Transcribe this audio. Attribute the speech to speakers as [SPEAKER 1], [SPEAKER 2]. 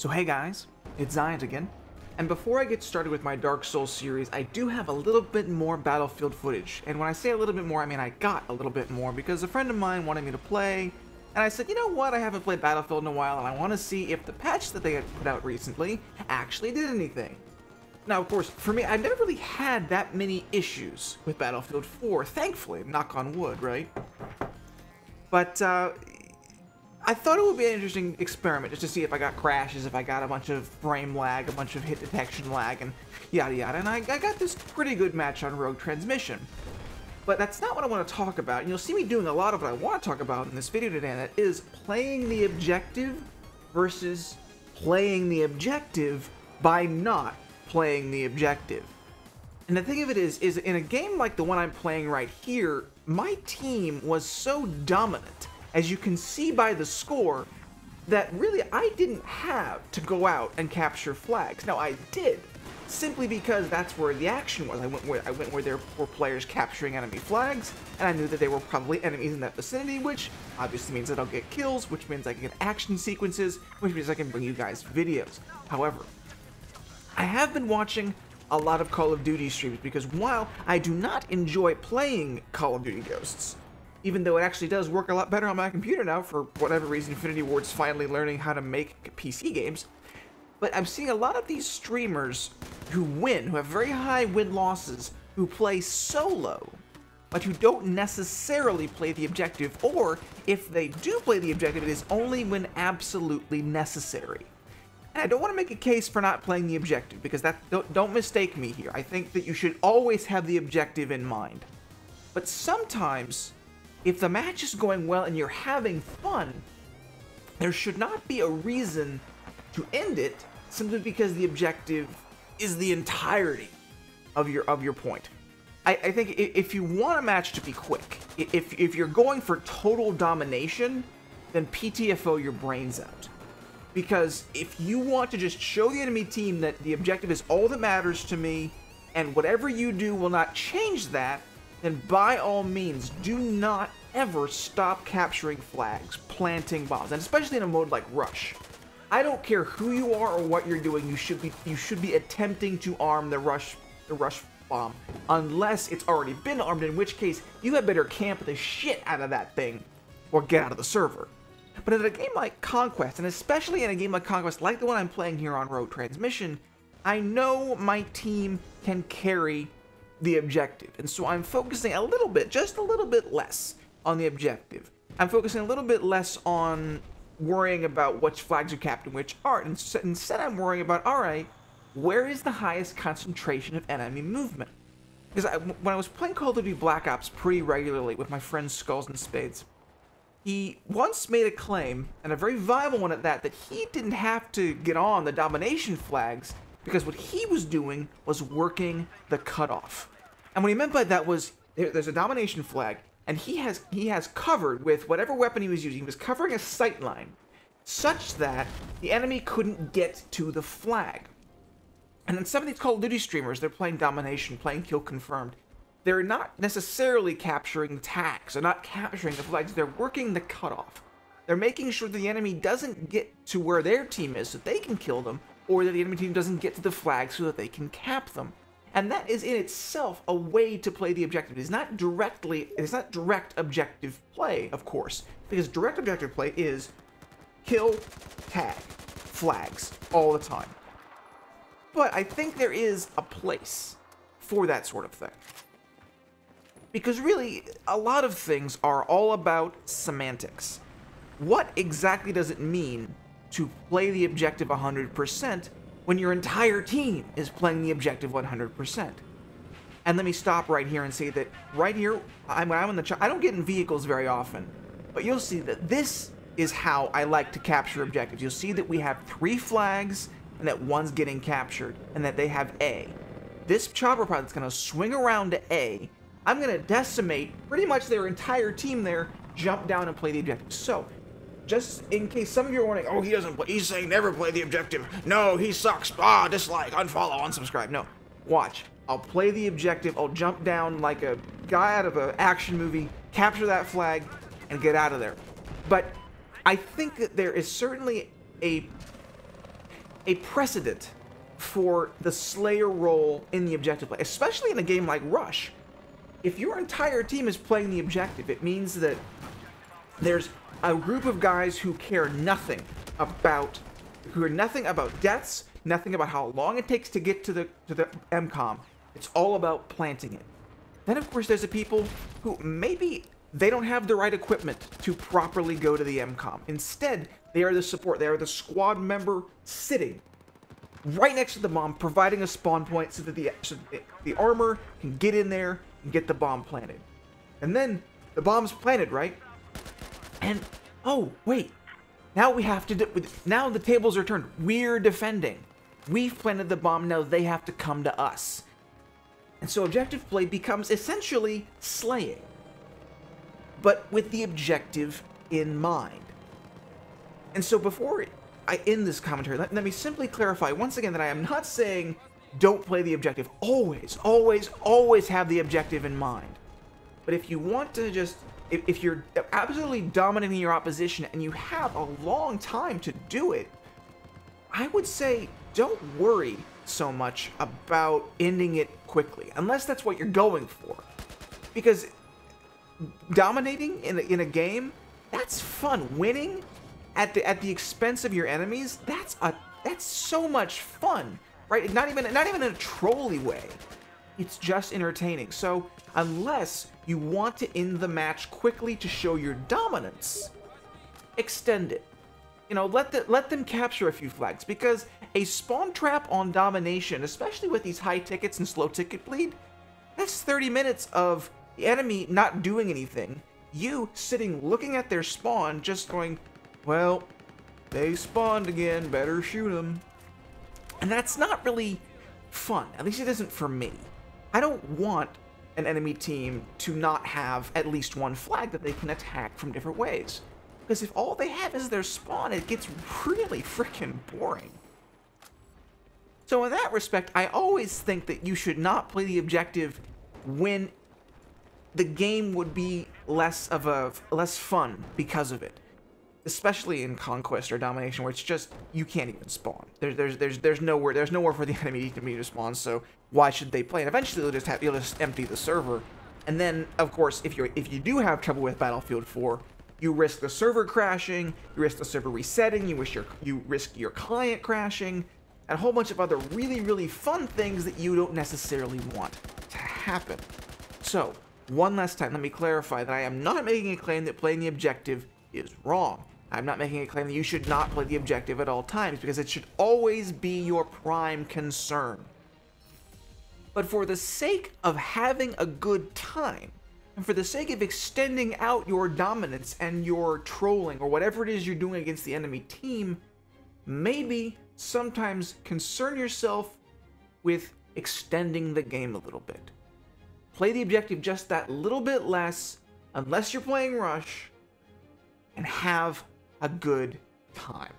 [SPEAKER 1] So hey guys, it's Zion again, and before I get started with my Dark Souls series, I do have a little bit more Battlefield footage, and when I say a little bit more, I mean I got a little bit more because a friend of mine wanted me to play, and I said, you know what, I haven't played Battlefield in a while, and I want to see if the patch that they had put out recently actually did anything. Now, of course, for me, I've never really had that many issues with Battlefield 4, thankfully, knock on wood, right? But, I thought it would be an interesting experiment just to see if I got crashes, if I got a bunch of frame lag, a bunch of hit detection lag, and yada yada, and I got this pretty good match on Rogue Transmission. But that's not what I want to talk about, and you'll see me doing a lot of what I want to talk about in this video today, and that is playing the objective versus playing the objective by not playing the objective. And the thing of it is in a game like the one I'm playing right here, my team was so dominant, as you can see by the score, that really I didn't have to go out and capture flags. Now I did, simply because that's where the action was. I went where there were players capturing enemy flags, and I knew that there were probably enemies in that vicinity, which obviously means that I'll get kills, which means I can get action sequences, which means I can bring you guys videos. However, I have been watching a lot of Call of Duty streams because while I do not enjoy playing Call of Duty Ghosts, even though it actually does work a lot better on my computer now, for whatever reason, Infinity Ward's finally learning how to make PC games. But I'm seeing a lot of these streamers who win, who have very high win-losses, who play solo, but who don't necessarily play the objective, or if they do play the objective, it is only when absolutely necessary. And I don't want to make a case for not playing the objective, because don't mistake me here. I think that you should always have the objective in mind. But sometimes, if the match is going well and you're having fun, there should not be a reason to end it simply because the objective is the entirety of your point. I think if you want a match to be quick, if you're going for total domination, then PTFO your brains out. Because if you want to just show the enemy team that the objective is all that matters to me, and whatever you do will not change that, then by all means, do not ever stop capturing flags, planting bombs, and especially in a mode like Rush. I don't care who you are or what you're doing, you should be attempting to arm the rush bomb, unless it's already been armed, in which case you had better camp the shit out of that thing or get out of the server. But in a game like Conquest, and especially in a game like Conquest like the one I'm playing here on Rogue Transmission, I know my team can carry the objective, and so I'm focusing a little bit, just a little bit less on the objective. I'm focusing a little bit less on worrying about which flags are capped and which aren't. Instead, I'm worrying about, alright, where is the highest concentration of enemy movement? Because when I was playing Call of Duty Black Ops pretty regularly with my friend Skulls and Spades, he once made a claim, and a very viable one at that he didn't have to get on the domination flags because what he was doing was working the cutoff. And what he meant by that was, there's a domination flag, and he has covered with whatever weapon he was using. He was covering a sight line such that the enemy couldn't get to the flag. And then some of these Call of Duty streamers, they're playing domination, playing kill confirmed. They're not necessarily capturing the tags, they're not capturing the flags, they're working the cutoff. They're making sure that the enemy doesn't get to where their team is so they can kill them, or that the enemy team doesn't get to the flag so that they can cap them. And that is in itself a way to play the objective. It's not direct objective play, of course, because direct objective play is kill, tag, flags, all the time. But I think there is a place for that sort of thing. Because really, a lot of things are all about semantics. What exactly does it mean to play the objective 100% when your entire team is playing the objective 100%? And let me stop right here and say that right here, when I'm in the I don't get in vehicles very often, but you'll see that this is how I like to capture objectives. You'll see that we have 3 flags and that one's getting captured and that they have A. This chopper pilot's going to swing around to A. I'm going to decimate pretty much their entire team there, jump down and play the objective. So, just in case some of you are wondering, oh, he doesn't play, he's saying never play the objective. No, he sucks. Ah, dislike, unfollow, unsubscribe. No, watch. I'll play the objective. I'll jump down like a guy out of an action movie, capture that flag, and get out of there. But I think that there is certainly a a precedent for the Slayer role in the objective play, especially in a game like Rush. If your entire team is playing the objective, it means that there's a group of guys who care nothing about deaths, nothing about how long it takes to get to the MCOM. It's all about planting it. Then, of course, there's the people who maybe they don't have the right equipment to properly go to the MCOM. Instead, they are the support. They are the squad member sitting right next to the bomb, providing a spawn point so that the armor can get in there and get the bomb planted. And then the bomb's planted, right? And, oh, wait. Now we have to now the tables are turned. We're defending. We've planted the bomb, now they have to come to us. And so objective play becomes essentially slaying, but with the objective in mind. And so before I end this commentary, let me simply clarify once again that I am not saying don't play the objective. Always, always, always have the objective in mind. But if you want to just, if you're absolutely dominating your opposition and you have a long time to do it, I would say don't worry so much about ending it quickly, unless that's what you're going for. Because dominating in a game, that's fun. Winning at the expense of your enemies, that's so much fun, right? Not even in a trolly way. It's just entertaining. So unless you want to end the match quickly to show your dominance, extend it. You know, let them capture a few flags, because a spawn trap on domination, especially with these high tickets and slow ticket bleed, that's 30 minutes of the enemy not doing anything. You sitting looking at their spawn, just going, well, they spawned again, better shoot them. And that's not really fun. At least it isn't for me. I don't want an enemy team to not have at least one flag that they can attack from different ways. Because if all they have is their spawn, it gets really freaking boring. So in that respect, I always think that you should not play the objective when the game would be less fun because of it. Especially in Conquest or Domination, where it's just, you can't even spawn. There's nowhere for the enemy to spawn, so why should they play? And eventually you'll just empty the server. And then, of course, if you do have trouble with Battlefield 4, you risk the server crashing, you risk the server resetting, you risk your client crashing, and a whole bunch of other really, really fun things that you don't necessarily want to happen. So, one last time, let me clarify that I am not making a claim that playing the objective is wrong. I'm not making a claim that you should not play the objective at all times, because it should always be your prime concern. But for the sake of having a good time, and for the sake of extending out your dominance and your trolling, or whatever it is you're doing against the enemy team, maybe sometimes concern yourself with extending the game a little bit. Play the objective just that little bit less, unless you're playing Rush, and have a good time.